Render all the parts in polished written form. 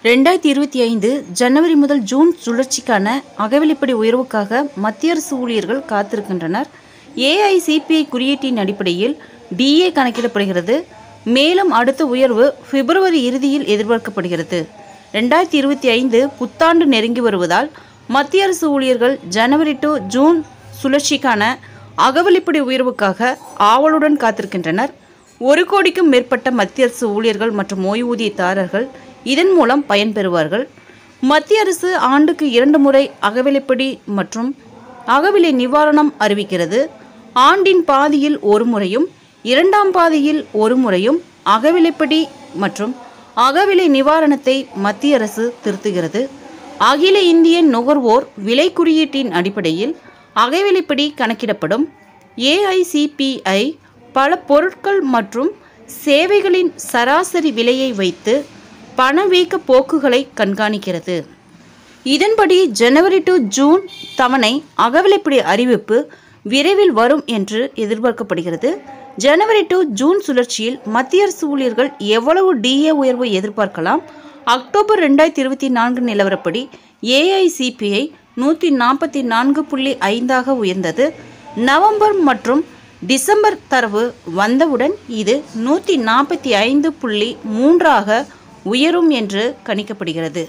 2025 ஜனவரி முதல் ஜூன் சுழற்சிக்கான அகவிலைப்படி உயர்வுக்காக மத்திய அரசு ஊழியர்கள் காத்திருக்கின்றனர். ஏஐசிபிஐ குறியீட்டின் அடிப்படையில் டிஏ கணக்கிடப்படுகிறது. மேலும் அடுத்த உயர்வு பிப்ரவரி இறுதியில் எதிர்பார்க்கப்படுகிறது. 2025 புத்தாண்டு நெருங்கி வருவதால் மத்திய அரசு ஊழியர்கள் ஜனவரி டு ஜூன் சுழற்சிக்கான அகவிலைப்படி உயர்வுக்காக ஆவலுடன் காத்திருக்கின்றனர். 1 கோடிக்கும் மேற்பட்ட மத்திய அரசு ஊழியர்கள் மற்றும் ஓய்வூதியதாரர்கள் இதன் மூலம் பயன்பெறுவார்கள். மத்திய அரசு ஆண்டுக்கு 2 முறை அகவிலைப்படி மற்றும் அகவிலை நிவாரணம் அறிவிக்கிறது. ஆண்டின் பாதியில் ஒரு முறையும் 2ஆம் பாதியில் ஒரு முறையும் அகவிலைப்படி மற்றும் அகவிலை நிவாரணத்தை மத்திய அரசு திருத்துகிறது. அகில இந்திய நுகர்வோர் விலை குறியீட்டின் அடிப்படையில் அகவிலைப்படி கணக்கிடப்படும். ஏஐசிபிஐ பல பொருட்கள் மற்றும் சேவைகளின் சராசரி விலையை வைத்து பணவீக்க போக்குகளை கண்காணிக்கிறது. இதன்படி ஜனவரி டு ஜூன் தவணை அகவிலைப்படி அறிவிப்பு விரைவில் வரும் என்று எதிர்பார்க்கப்படுகிறது. ஜனவரி டு ஜூன் சுழற்சியில் மத்திய அரசு ஊழியர்கள் எவ்வளவு டிஏ உயர்வு எதிர்பார்க்கலாம்? அக்டோபர் 2024 நிலவரப்படி ஏஐசிபிஐ 144.5 உயர்ந்தது. நவம்பர் மற்றும் டிசம்பர் தரவு வந்தவுடன் இது 145.3 உயரும் என்று கணிக்கப்படுகிறது.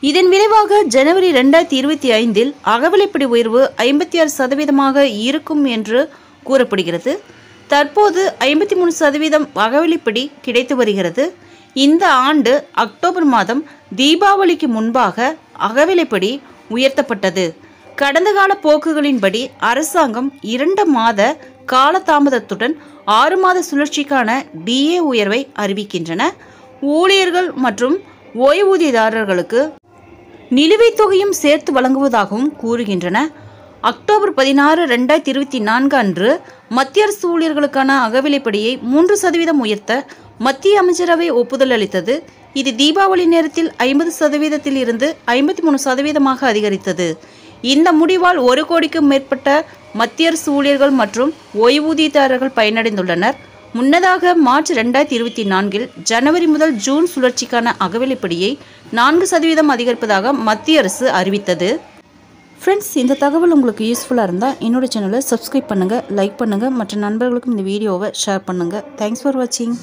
இதன் விளைவாக ஜனவரி 2025 அகவிலைப்படி உயர்வு 56% இருக்கும் என்று கூறப்படுகிறது. தற்போது 53% அகவிலைப்படி கிடைத்து வருகிறது. இந்த ஆண்டு அக்டோபர் மாதம் தீபாவளிக்கு முன்பாக அகவிலைப்படி உயர்த்தப்பட்டது. கடந்த கால போக்குகளின்படி அரசாங்கம் 2 மாத காலதாமதத்துடன் 6 மாத சுழற்சிக்கான டிஏ உயர்வை அறிவிக்கின்றன. ஊழியர்கள் மற்றும் ஓய்வூதியதாரர்களுக்கு நிலுவைத் தொகையும் சேர்த்து வழங்குவதாகவும் கூறுகின்றன. அக்டோபர் 16, 2024 அன்று மத்திய அரசு ஊழியர்களுக்கான அகவிலைப்படியை 3% உயர்த்த மத்திய அமைச்சரவை ஒப்புதல் அளித்தது. இது தீபாவளி நேரத்தில் 50% இருந்து 53% அதிகரித்தது. இந்த முடிவால் 1 கோடிக்கும் மேற்பட்ட மத்திய அரசு ஊழியர்கள் மற்றும் ஓய்வூதியதாரர்கள் பயனடைந்துள்ளனர். முன்னதாக மார்ச் 2024 ஜனவரி முதல் ஜூன் சுழற்சிக்கான அகவிலைப்படியை 4% அதிகரிப்பதாக மத்திய அரசு அறிவித்தது. ஃப்ரெண்ட்ஸ், இந்த தகவல் உங்களுக்கு யூஸ்ஃபுல்லாக இருந்தால் என்னோட சேனலை சப்ஸ்கிரைப் பண்ணுங்கள், லைக் பண்ணுங்கள், மற்ற நண்பர்களுக்கும் இந்த வீடியோவை ஷேர் பண்ணுங்கள். தேங்க்ஸ் ஃபார் வாட்சிங்.